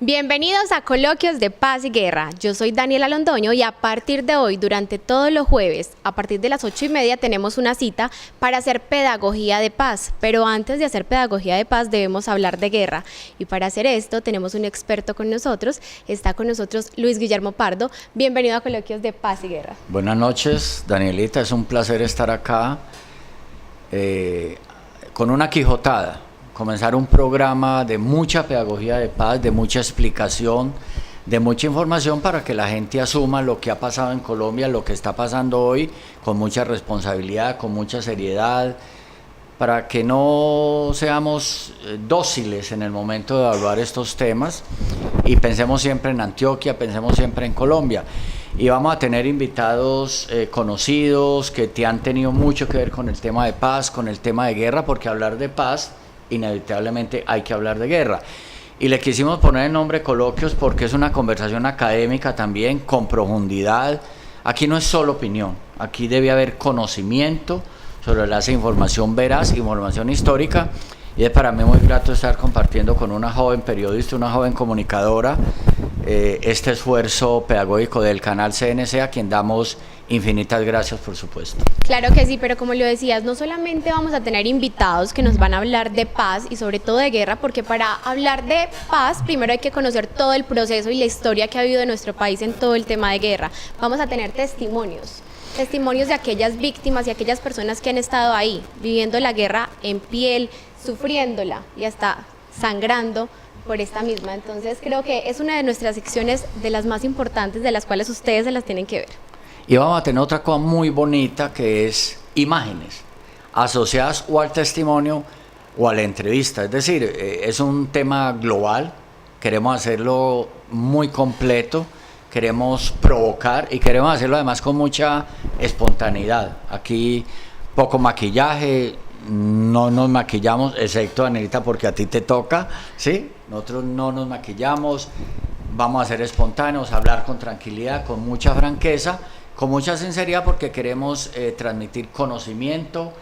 Bienvenidos a Coloquios de Paz y Guerra. Yo soy Daniela Londoño y a partir de hoy, durante todos los jueves, a partir de las 8:30, tenemos una cita para hacer pedagogía de paz. Pero antes de hacer pedagogía de paz debemos hablar de guerra. Y para hacer esto tenemos un experto con nosotros. Está con nosotros Luis Guillermo Pardo. Bienvenido a Coloquios de Paz y Guerra. Buenas noches, Danielita. Es un placer estar acá con una quijotada. Comenzar un programa de mucha pedagogía de paz, de mucha explicación, de mucha información para que la gente asuma lo que ha pasado en Colombia, lo que está pasando hoy, con mucha responsabilidad, con mucha seriedad, para que no seamos dóciles en el momento de evaluar estos temas y pensemos siempre en Antioquia, pensemos siempre en Colombia. Y vamos a tener invitados conocidos que te han tenido mucho que ver con el tema de paz, con el tema de guerra, porque hablar de paz inevitablemente hay que hablar de guerra. Y le quisimos poner el nombre Coloquios porque es una conversación académica también, con profundidad. Aquí no es solo opinión, aquí debe haber conocimiento sobre la información veraz, información histórica. Y es para mí muy grato estar compartiendo con una joven periodista, una joven comunicadora, este esfuerzo pedagógico del canal CNC, a quien damos infinitas gracias, por supuesto. Claro que sí, pero como lo decías, no solamente vamos a tener invitados que nos van a hablar de paz y sobre todo de guerra, porque para hablar de paz primero hay que conocer todo el proceso y la historia que ha habido en nuestro país en todo el tema de guerra. Vamos a tener testimonios de aquellas víctimas y aquellas personas que han estado ahí, viviendo la guerra en piel, sufriéndola y hasta sangrando por esta misma. Entonces creo que es una de nuestras secciones de las más importantes, de las cuales ustedes se las tienen que ver. Y vamos a tener otra cosa muy bonita, que es imágenes asociadas o al testimonio o a la entrevista. Es decir, es un tema global, queremos hacerlo muy completo, queremos provocar y queremos hacerlo además con mucha espontaneidad. Aquí poco maquillaje, no nos maquillamos, excepto Anelita, porque a ti te toca, ¿sí? Nosotros no nos maquillamos, vamos a ser espontáneos, hablar con tranquilidad, con mucha franqueza, con mucha sinceridad, porque queremos transmitir conocimiento,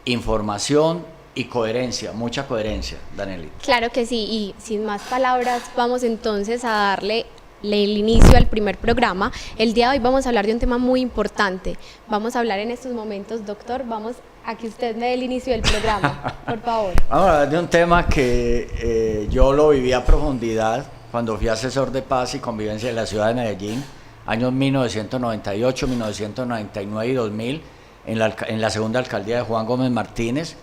información y coherencia, mucha coherencia, Danielita. Claro que sí, y sin más palabras vamos entonces a darle el inicio al primer programa. El día de hoy vamos a hablar de un tema muy importante. Vamos a hablar en estos momentos, doctor, vamos a que usted me dé el inicio del programa, por favor. Vamos a hablar de un tema que yo lo viví a profundidad cuando fui asesor de paz y convivencia de la ciudad de Medellín, años 1998, 1999 y 2000, en la segunda alcaldía de Juan Gómez Martínez.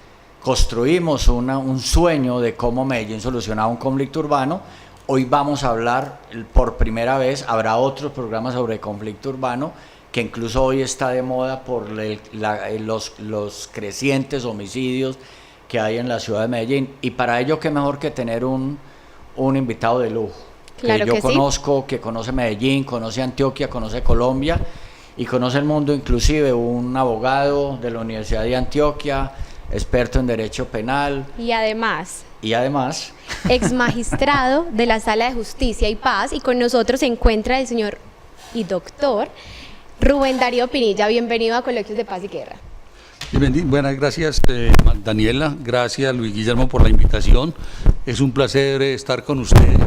Construimos un sueño de cómo Medellín solucionaba un conflicto urbano. Hoy vamos a hablar por primera vez, habrá otros programas sobre conflicto urbano, que incluso hoy está de moda por los crecientes homicidios que hay en la ciudad de Medellín. Y para ello, qué mejor que tener un invitado de lujo. Claro que yo que conozco, que conoce Medellín, conoce Antioquia, conoce Colombia y conoce el mundo, inclusive un abogado de la Universidad de Antioquia, experto en derecho penal. Y además ex magistrado de la Sala de Justicia y Paz, y con nosotros se encuentra el señor y doctor Rubén Darío Pinilla. Bienvenido a Coloquios de Paz y Guerra. Buenas, gracias Daniela, gracias Luis Guillermo por la invitación. Es un placer estar con ustedes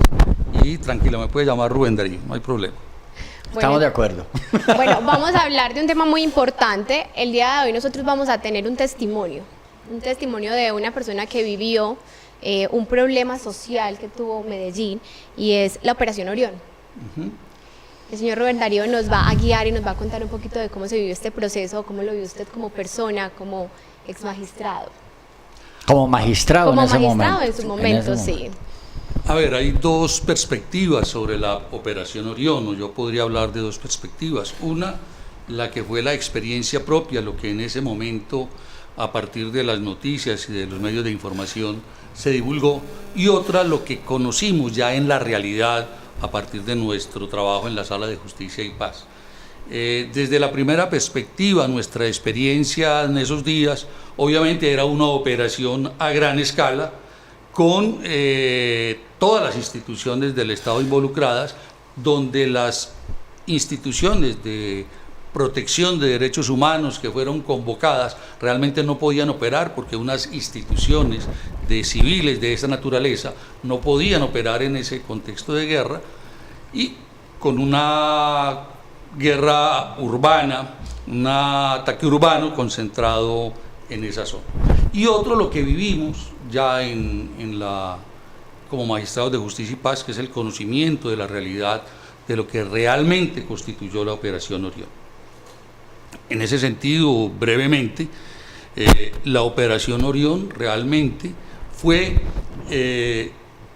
y tranquila, me puede llamar Rubén Darío, no hay problema. Estamos de acuerdo. Bueno, vamos a hablar de un tema muy importante. El día de hoy nosotros vamos a tener un testimonio de una persona que vivió un problema social que tuvo Medellín, y es la Operación Orión. El señor Rubén Darío nos va a guiar y nos va a contar un poquito de cómo se vivió este proceso, cómo lo vivió usted como persona, como ex magistrado. Como magistrado en ese momento. Como magistrado en su momento, sí. A ver, hay dos perspectivas sobre la Operación Orión, o yo podría hablar de dos perspectivas. Una, la que fue la experiencia propia, lo que en ese momento, a partir de las noticias y de los medios de información, se divulgó, y otra, lo que conocimos ya en la realidad a partir de nuestro trabajo en la Sala de Justicia y Paz. Desde la primera perspectiva, nuestra experiencia en esos días, obviamente era una operación a gran escala, con todas las instituciones del Estado involucradas, donde las instituciones de protección de derechos humanos que fueron convocadas realmente no podían operar porque unas instituciones de civiles de esa naturaleza no podían operar en ese contexto de guerra, y con una guerra urbana, un ataque urbano concentrado en esa zona. Y otro, lo que vivimos ya como magistrados de justicia y paz, que es el conocimiento de la realidad de lo que realmente constituyó la Operación Orión. En ese sentido, brevemente, la Operación Orión realmente fue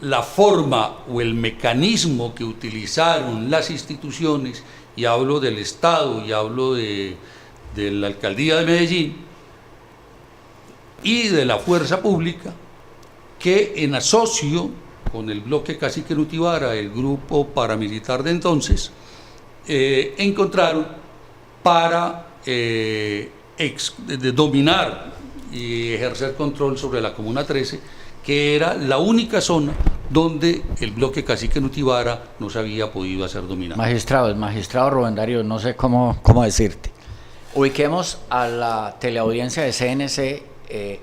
la forma o el mecanismo que utilizaron las instituciones, y hablo del Estado y hablo de la Alcaldía de Medellín y de la Fuerza Pública, que en asocio con el bloque Cacique Nutibara, el grupo paramilitar de entonces, encontraron para dominar y ejercer control sobre la Comuna 13, que era la única zona donde el bloque Cacique Nutibara no se había podido hacer dominar. Magistrado Rubén Darío, no sé cómo decirte. Ubiquemos a la teleaudiencia de CNC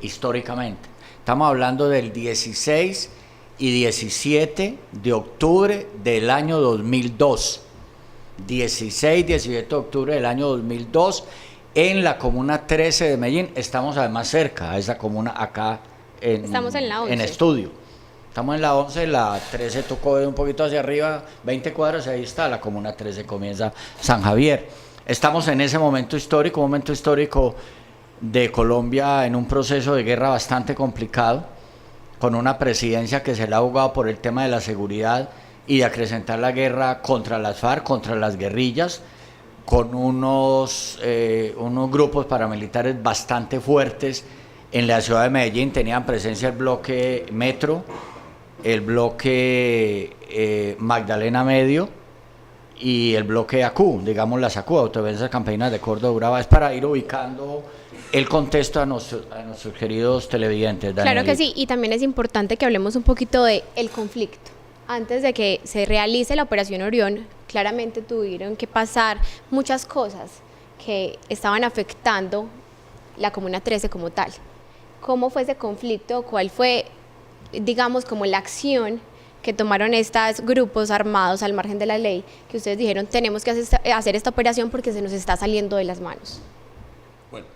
históricamente. Estamos hablando del 16 y 17 de octubre del año 2002. 16, 17 de octubre del año 2002, en la Comuna 13 de Medellín. Estamos además cerca a esa comuna acá estamos en la 11. En estudio. Estamos en la 11, la 13 tocó un poquito hacia arriba, 20 cuadras, ahí está, la Comuna 13 comienza San Javier. Estamos en ese momento histórico de Colombia, en un proceso de guerra bastante complicado, con una presidencia que se le ha jugado por el tema de la seguridad y de acrecentar la guerra contra las FARC, contra las guerrillas, con unos grupos paramilitares bastante fuertes. En la ciudad de Medellín tenían presencia el bloque Metro, el bloque Magdalena Medio y el bloque ACU, digamos las ACU, Autodefensas Campesinas de Córdoba Urabá. Es para ir ubicando el contexto a nuestros queridos televidentes. Claro que sí, y también es importante que hablemos un poquito del conflicto. Antes de que se realice la Operación Orión, claramente tuvieron que pasar muchas cosas que estaban afectando la Comuna 13 como tal. ¿Cómo fue ese conflicto? ¿Cuál fue, digamos, como la acción que tomaron estos grupos armados al margen de la ley, que ustedes dijeron, tenemos que hacer esta operación porque se nos está saliendo de las manos? Bueno,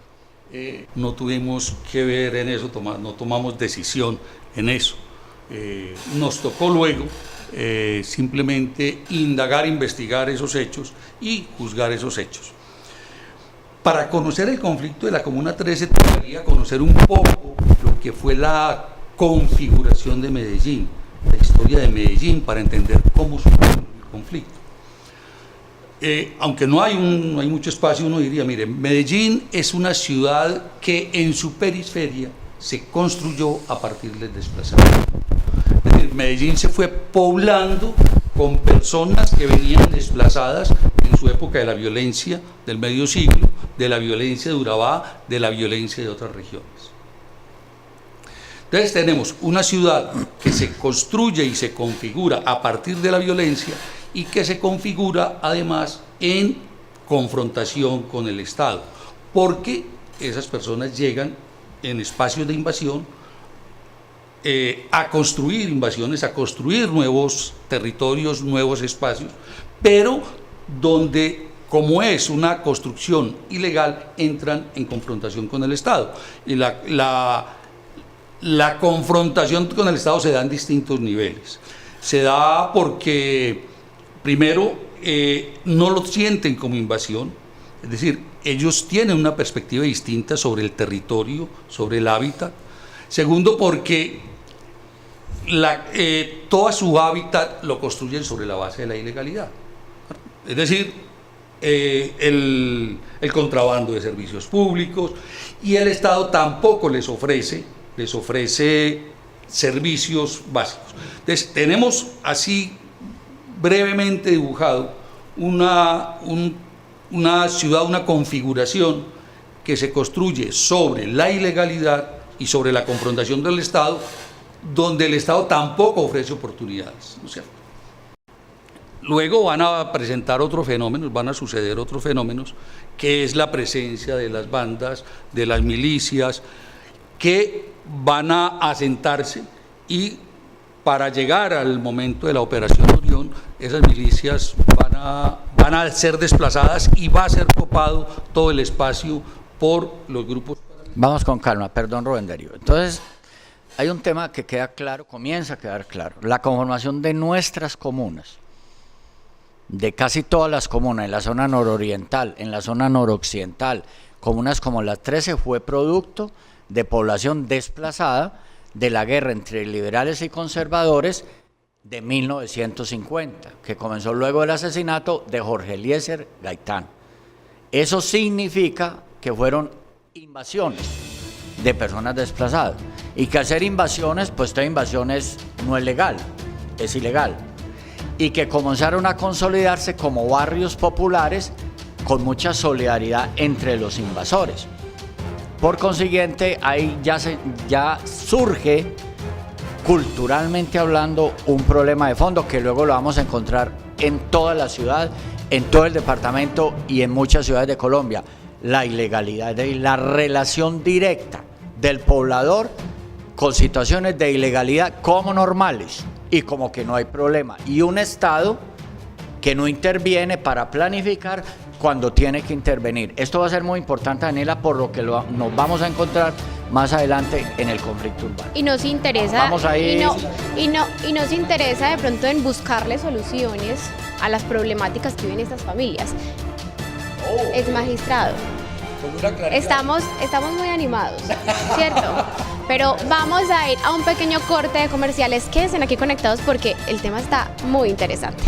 no tuvimos que ver en eso, no tomamos decisión en eso. Nos tocó luego simplemente indagar, investigar esos hechos y juzgar esos hechos. Para conocer el conflicto de la Comuna 13, tocaría conocer un poco lo que fue la configuración de Medellín, la historia de Medellín, para entender cómo surgió el conflicto. Aunque no hay mucho espacio, uno diría, mire, Medellín es una ciudad que en su periferia se construyó a partir del desplazamiento. Es decir, Medellín se fue poblando con personas que venían desplazadas en su época de la violencia del medio siglo, de la violencia de Urabá, de la violencia de otras regiones. Entonces tenemos una ciudad que se construye y se configura a partir de la violencia y que se configura además en confrontación con el Estado, porque esas personas llegan en espacios de invasión a construir invasiones, a construir nuevos territorios, nuevos espacios, pero donde, como es una construcción ilegal, entran en confrontación con el Estado. Y la confrontación con el Estado se da en distintos niveles. Se da porque, primero, no lo sienten como invasión, es decir, ellos tienen una perspectiva distinta sobre el territorio, sobre el hábitat. Segundo, porque todo su hábitat lo construyen sobre la base de la ilegalidad. Es decir, el contrabando de servicios públicos, y el Estado tampoco les ofrece servicios básicos. Entonces, tenemos así brevemente dibujado una ciudad, una configuración que se construye sobre la ilegalidad y sobre la confrontación del Estado, donde el Estado tampoco ofrece oportunidades, ¿no es cierto? Luego van a presentar otros fenómenos, van a suceder otros fenómenos, que es la presencia de las bandas, de las milicias, que van a asentarse y para llegar al momento de la Operación Orión, esas milicias van a ser desplazadas y va a ser copado todo el espacio por los grupos. Vamos con calma, perdón Rubén Darío. Entonces, hay un tema que queda claro, comienza a quedar claro, la conformación de nuestras comunas, de casi todas las comunas, en la zona nororiental, en la zona noroccidental, comunas como las 13, fue producto de población desplazada de la guerra entre liberales y conservadores de 1950, que comenzó luego del asesinato de Jorge Eliezer Gaitán. Eso significa que fueron invasiones de personas desplazadas, y que hacer invasiones, pues toda invasión no es legal, es ilegal, y que comenzaron a consolidarse como barrios populares con mucha solidaridad entre los invasores. Por consiguiente, ahí ya surge, culturalmente hablando, un problema de fondo que luego lo vamos a encontrar en toda la ciudad, en todo el departamento y en muchas ciudades de Colombia: la ilegalidad y la relación directa del poblador con situaciones de ilegalidad como normales y como que no hay problema, y un Estado que no interviene para planificar cuando tiene que intervenir. Esto va a ser muy importante, Daniela, por lo que nos vamos a encontrar más adelante en el conflicto urbano. Y nos interesa, Vamos a ir. y nos interesa de pronto en buscarle soluciones a las problemáticas que viven estas familias. Es magistrado. Estamos muy animados, ¿cierto? Pero vamos a ir a un pequeño corte de comerciales. Quédense aquí conectados porque el tema está muy interesante.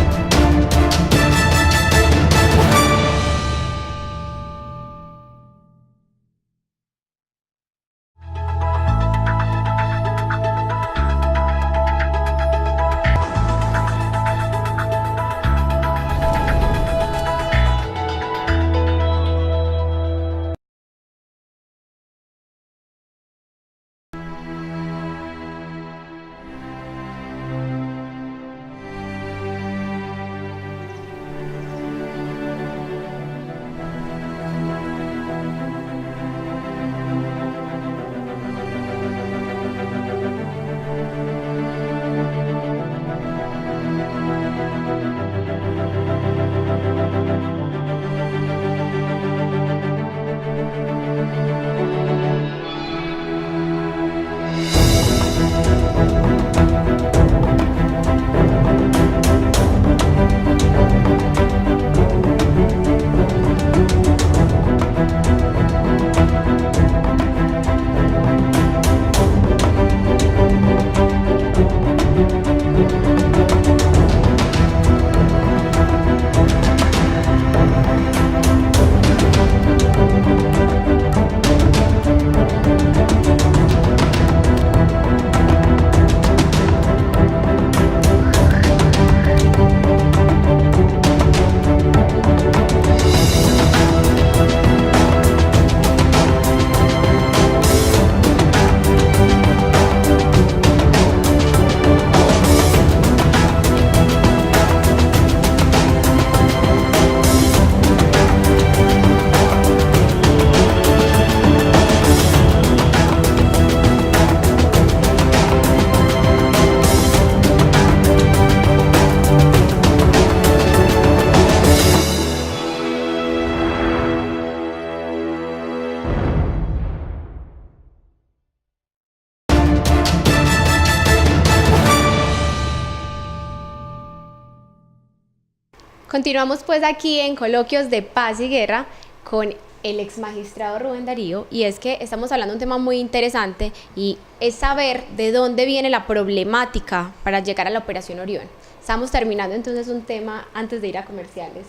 Continuamos pues aquí en Coloquios de Paz y Guerra con el ex magistrado Rubén Darío, y es que estamos hablando de un tema muy interesante y es saber de dónde viene la problemática para llegar a la Operación Orión. Estamos terminando entonces un tema antes de ir a comerciales.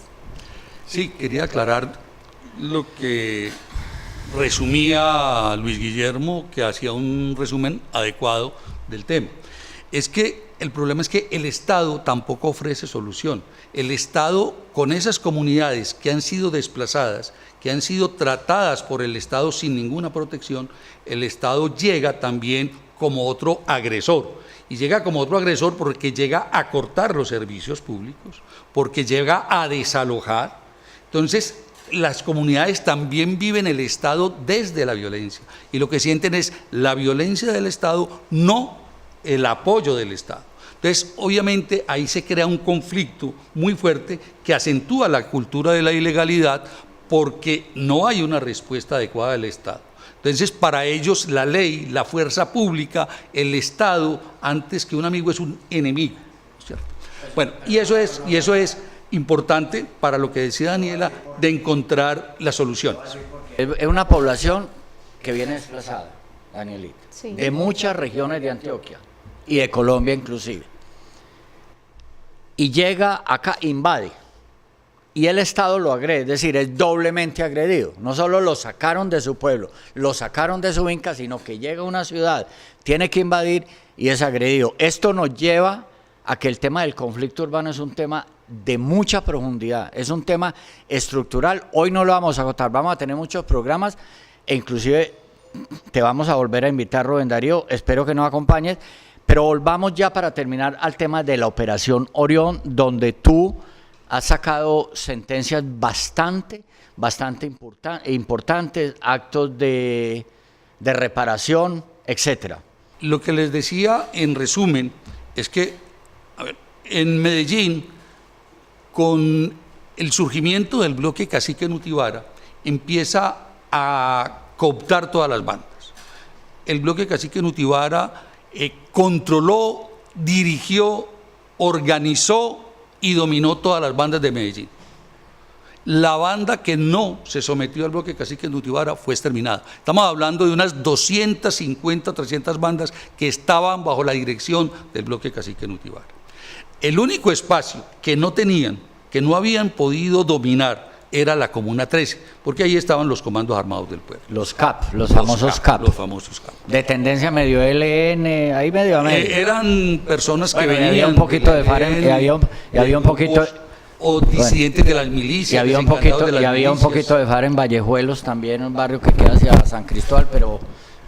Sí, quería aclarar lo que resumía Luis Guillermo, que hacía un resumen adecuado del tema. Es que el problema es que el Estado tampoco ofrece solución. El Estado, con esas comunidades que han sido desplazadas, que han sido tratadas por el Estado sin ninguna protección, el Estado llega también como otro agresor. Y llega como otro agresor porque llega a cortar los servicios públicos, porque llega a desalojar. Entonces, las comunidades también viven el Estado desde la violencia. Y lo que sienten es la violencia del Estado, no el apoyo del Estado. Entonces, obviamente, ahí se crea un conflicto muy fuerte que acentúa la cultura de la ilegalidad porque no hay una respuesta adecuada del Estado. Entonces, para ellos, la ley, la fuerza pública, el Estado, antes que un amigo, es un enemigo, ¿cierto? Bueno, y eso es importante para lo que decía Daniela, de encontrar las soluciones. Es una población que viene desplazada, Danielita, Sí. de muchas regiones de Antioquia y de Colombia inclusive. Y llega acá, invade, y el Estado lo agrede, es decir, es doblemente agredido. No solo lo sacaron de su pueblo, lo sacaron de su finca, sino que llega a una ciudad, tiene que invadir y es agredido. Esto nos lleva a que el tema del conflicto urbano es un tema de mucha profundidad, es un tema estructural. Hoy no lo vamos a agotar, vamos a tener muchos programas e inclusive te vamos a volver a invitar, Rubén Darío, espero que nos acompañes, pero volvamos ya para terminar al tema de la Operación Orión, donde tú has sacado sentencias bastante importantes, actos de reparación, etcétera. Lo que les decía en resumen es que, a ver, en Medellín, con el surgimiento del bloque Cacique Nutibara, empieza a cooptar todas las bandas. El bloque Cacique Nutibara controló, dirigió, organizó y dominó todas las bandas de Medellín. La banda que no se sometió al bloque Cacique Nutibara fue exterminada. Estamos hablando de unas 250, 300 bandas que estaban bajo la dirección del bloque Cacique Nutibara. El único espacio que no tenían, que no habían podido dominar, era la Comuna 13, porque ahí estaban los comandos armados del pueblo. Los CAP, los famosos CAP. Los famosos CAP. De tendencia medio LN, ahí medio a medio. Eran personas que Bueno, venían... había un poquito de FARC, y había un poquito... O disidentes de las milicias. Y había un poquito de FARC en Vallejuelos también, un barrio que queda hacia San Cristóbal, pero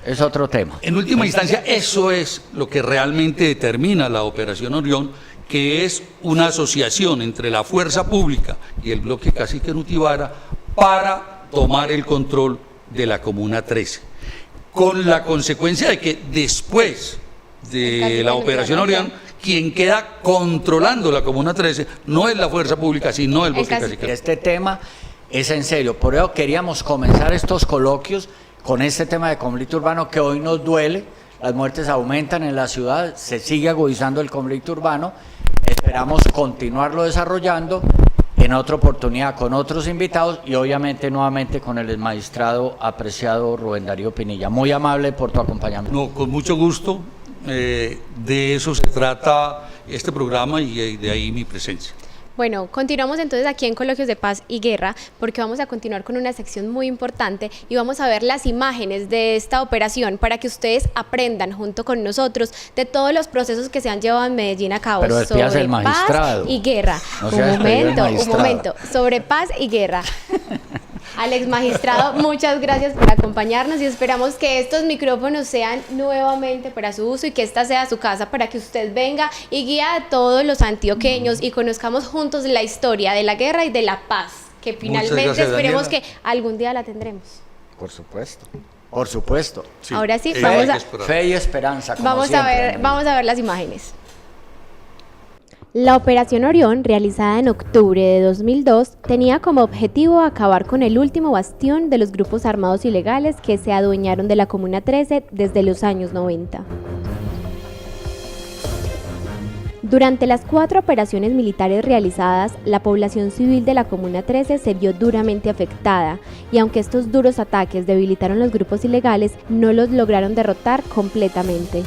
es otro tema. En última instancia, eso es lo que realmente determina la Operación Orión, que es una asociación entre la fuerza pública y el bloque Cacique Nutibara para tomar el control de la Comuna 13. Con la consecuencia de que después de la Operación Orión, quien queda controlando la Comuna 13 no es la fuerza pública, sino el bloque Cacique. Este tema es en serio, por eso queríamos comenzar estos coloquios con este tema de conflicto urbano que hoy nos duele. Las muertes aumentan en la ciudad, se sigue agudizando el conflicto urbano, esperamos continuarlo desarrollando en otra oportunidad con otros invitados y obviamente nuevamente con el exmagistrado apreciado Rubén Darío Pinilla. Muy amable por tu acompañamiento. No, con mucho gusto, de eso se trata este programa y de ahí mi presencia. Bueno, continuamos entonces aquí en Coloquios de Paz y Guerra porque vamos a continuar con una sección muy importante y vamos a ver las imágenes de esta operación para que ustedes aprendan junto con nosotros de todos los procesos que se han llevado en Medellín a cabo sobre paz y guerra. Un momento, sobre paz y guerra. Al exmagistrado, muchas gracias por acompañarnos y esperamos que estos micrófonos sean nuevamente para su uso y que esta sea su casa para que usted venga y guíe a todos los antioqueños y conozcamos juntos la historia de la guerra y de la paz, que finalmente gracias, esperemos Daniela. Que algún día la tendremos. Por supuesto. Por supuesto. Sí. Ahora sí, vamos a... Fe y esperanza. Como vamos siempre, vamos a ver las imágenes. La Operación Orión, realizada en octubre de 2002, tenía como objetivo acabar con el último bastión de los grupos armados ilegales que se adueñaron de la Comuna 13 desde los años 90. Durante las 4 operaciones militares realizadas, la población civil de la Comuna 13 se vio duramente afectada, y aunque estos duros ataques debilitaron los grupos ilegales, no los lograron derrotar completamente.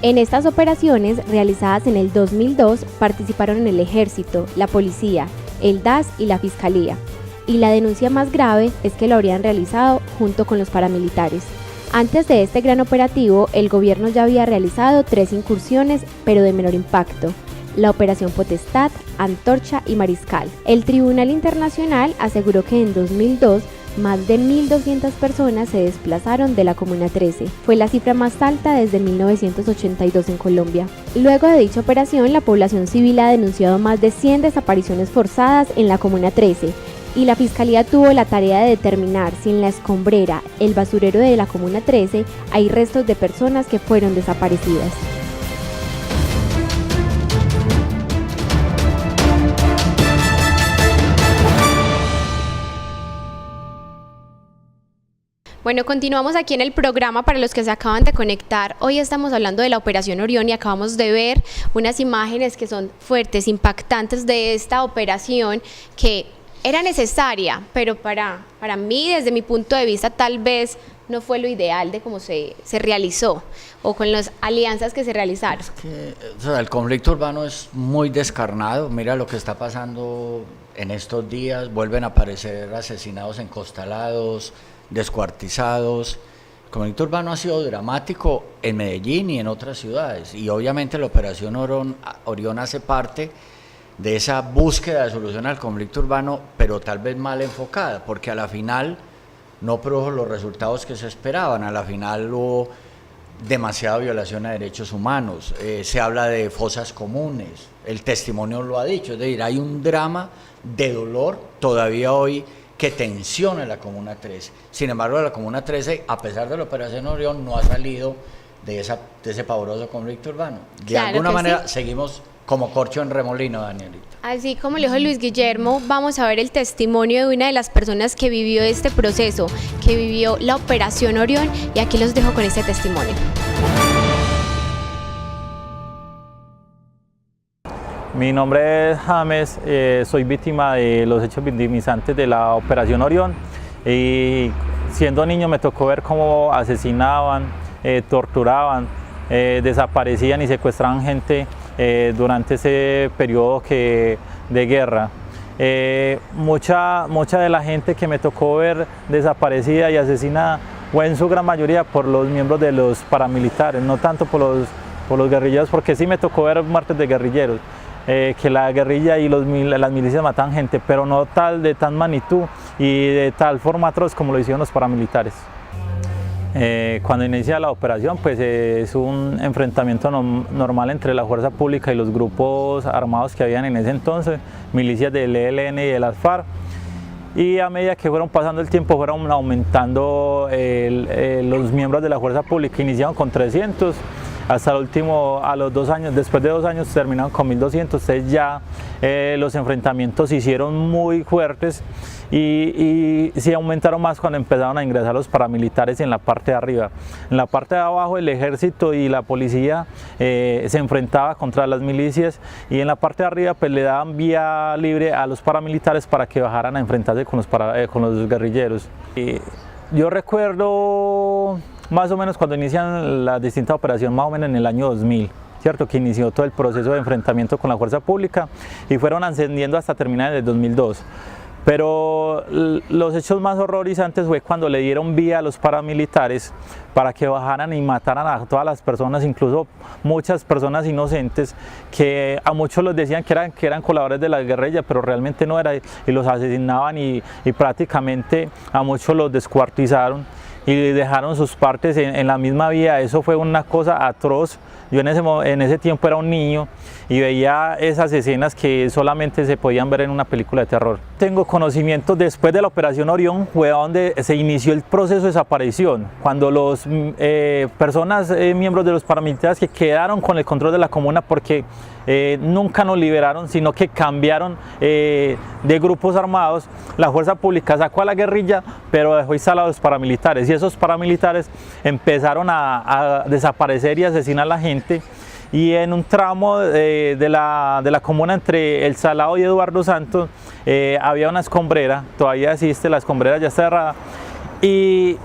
En estas operaciones, realizadas en el 2002, participaron el Ejército, la Policía, el DAS y la Fiscalía. Y la denuncia más grave es que lo habrían realizado junto con los paramilitares. Antes de este gran operativo, el gobierno ya había realizado 3 incursiones, pero de menor impacto: la Operación Potestad, Antorcha y Mariscal. El Tribunal Internacional aseguró que en 2002 más de 1.200 personas se desplazaron de la Comuna 13. Fue la cifra más alta desde 1982 en Colombia. Luego de dicha operación, la población civil ha denunciado más de 100 desapariciones forzadas en la Comuna 13, y la Fiscalía tuvo la tarea de determinar si en la escombrera, el basurero de la Comuna 13, hay restos de personas que fueron desaparecidas. Bueno, continuamos aquí en el programa para los que se acaban de conectar. Hoy estamos hablando de la Operación Orión y acabamos de ver unas imágenes que son fuertes, impactantes de esta operación que era necesaria, pero para mí, desde mi punto de vista, tal vez no fue lo ideal de cómo se realizó o con las alianzas que se realizaron. O sea, el conflicto urbano es muy descarnado. Mira lo que está pasando en estos días. Vuelven a aparecer asesinados encostalados, descuartizados. El conflicto urbano ha sido dramático en Medellín y en otras ciudades, y obviamente la Operación Orión hace parte de esa búsqueda de solución al conflicto urbano, pero tal vez mal enfocada, porque a la final no produjo los resultados que se esperaban. A la final hubo demasiada violación a derechos humanos, se habla de fosas comunes, el testimonio lo ha dicho, es decir, hay un drama de dolor todavía hoy que tensiona la Comuna 13. Sin embargo, la Comuna 13, a pesar de la Operación Orión, no ha salido de ese pavoroso conflicto urbano. De alguna manera seguimos como corcho en remolino, Danielita. Así como lo dijo Luis Guillermo, vamos a ver el testimonio de una de las personas que vivió este proceso, que vivió la Operación Orión, y aquí los dejo con este testimonio. Mi nombre es James, soy víctima de los hechos victimizantes de la Operación Orión, y siendo niño me tocó ver cómo asesinaban, torturaban, desaparecían y secuestraban gente durante ese periodo de guerra. Mucha de la gente que me tocó ver desaparecida y asesinada fue en su gran mayoría por los miembros de los paramilitares, no tanto por los guerrilleros, porque sí me tocó ver muertes de guerrilleros, que la guerrilla y las milicias mataban gente, pero no de tan magnitud y de tal forma atroz como lo hicieron los paramilitares. Cuando inicia la operación, pues es un enfrentamiento normal entre la fuerza pública y los grupos armados que habían en ese entonces, milicias del ELN y de las FARC, y a medida que fueron pasando el tiempo fueron aumentando los miembros de la fuerza pública. Iniciaron con 300, hasta el último, a los 2 años, después de 2 años terminaron con 1.200. Entonces ya los enfrentamientos se hicieron muy fuertes y se aumentaron más cuando empezaron a ingresar los paramilitares en la parte de arriba. En la parte de abajo el ejército y la policía se enfrentaba contra las milicias, y en la parte de arriba pues le daban vía libre a los paramilitares para que bajaran a enfrentarse con los guerrilleros. Yo recuerdo más o menos cuando inician la distinta operación, más o menos en el año 2000, ¿cierto? Que inició todo el proceso de enfrentamiento con la fuerza pública y fueron ascendiendo hasta terminar en el 2002. Pero los hechos más horrorizantes fue cuando le dieron vía a los paramilitares para que bajaran y mataran a todas las personas, incluso muchas personas inocentes, que a muchos los decían que eran colaboradores de la guerrilla, pero realmente no era, y los asesinaban y prácticamente a muchos los descuartizaron y dejaron sus partes en la misma vía. Eso fue una cosa atroz. Yo en ese tiempo era un niño y veía esas escenas que solamente se podían ver en una película de terror. Tengo conocimiento después de la Operación Orión, fue donde se inició el proceso de desaparición, cuando los miembros de los paramilitares que quedaron con el control de la comuna, porque nunca nos liberaron, sino que cambiaron de grupos armados. La fuerza pública sacó a la guerrilla, pero dejó instalados a los paramilitares, y esos paramilitares empezaron a desaparecer y asesinar a la gente. Y en un tramo de la comuna entre El Salado y Eduardo Santos había una escombrera, todavía existe, la escombrera ya está cerrada, y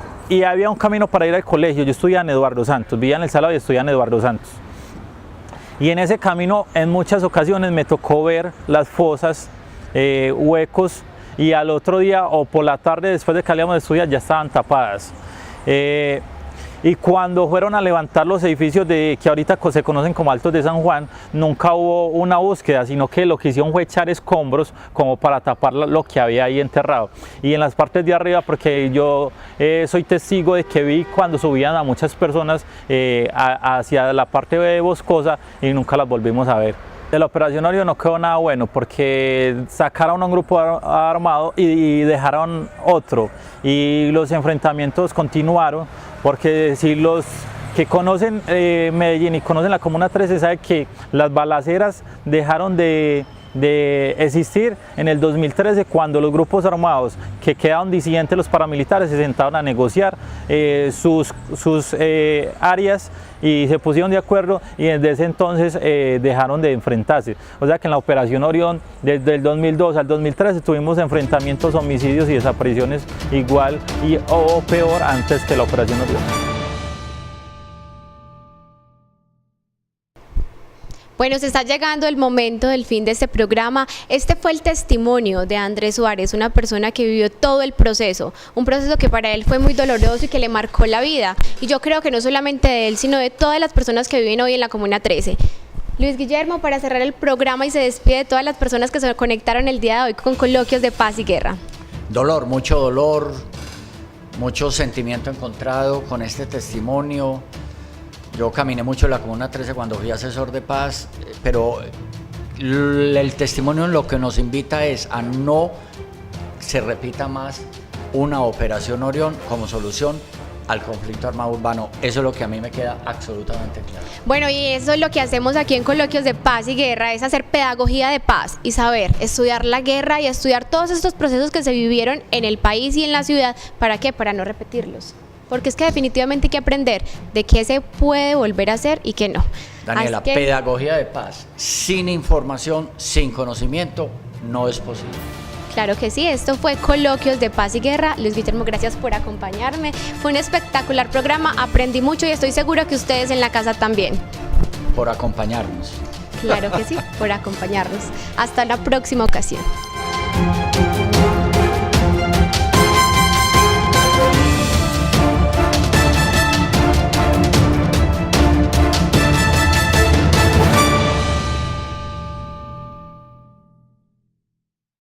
había un camino para ir al colegio. Yo estudiaba en Eduardo Santos, vivía en El Salado y estudiaba en Eduardo Santos. Y en ese camino en muchas ocasiones me tocó ver las fosas, huecos, y al otro día o por la tarde después de que salíamos de estudiar ya estaban tapadas. Y cuando fueron a levantar los edificios que ahorita se conocen como Altos de San Juan, nunca hubo una búsqueda, sino que lo que hicieron fue echar escombros como para tapar lo que había ahí enterrado. Y en las partes de arriba, porque yo soy testigo de que vi cuando subían a muchas personas hacia la parte boscosa y nunca las volvimos a ver. De la Operación Orión no quedó nada bueno porque sacaron a un grupo armado y dejaron otro. Y los enfrentamientos continuaron porque si los que conocen Medellín y conocen la Comuna 13 saben que las balaceras dejaron de existir en el 2013 cuando los grupos armados que quedaron disidentes, los paramilitares, se sentaron a negociar sus áreas y se pusieron de acuerdo y desde ese entonces dejaron de enfrentarse. O sea que en la Operación Orión desde el 2002 al 2013 tuvimos enfrentamientos, homicidios y desapariciones igual o peor antes que la Operación Orión. Bueno, se está llegando el momento del fin de este programa. Este fue el testimonio de Andrés Suárez, una persona que vivió todo el proceso, un proceso que para él fue muy doloroso y que le marcó la vida. Y yo creo que no solamente de él, sino de todas las personas que viven hoy en la Comuna 13. Luis Guillermo, para cerrar el programa y se despide de todas las personas que se conectaron el día de hoy con Coloquios de Paz y Guerra. Dolor, mucho sentimiento encontrado con este testimonio. Yo caminé mucho en la Comuna 13 cuando fui asesor de paz, pero el testimonio lo que nos invita es a no se repita más una Operación Orión como solución al conflicto armado urbano. Eso es lo que a mí me queda absolutamente claro. Bueno, y eso es lo que hacemos aquí en Coloquios de Paz y Guerra, es hacer pedagogía de paz y saber, estudiar la guerra y estudiar todos estos procesos que se vivieron en el país y en la ciudad. ¿Para qué? Para no repetirlos. Porque es que definitivamente hay que aprender de qué se puede volver a hacer y qué no. Daniela, pedagogía de paz sin información, sin conocimiento, no es posible. Claro que sí, esto fue Coloquios de Paz y Guerra. Luis Guillermo, gracias por acompañarme. Fue un espectacular programa, aprendí mucho y estoy seguro que ustedes en la casa también. Por acompañarnos. Claro que sí, por acompañarnos. Hasta la próxima ocasión.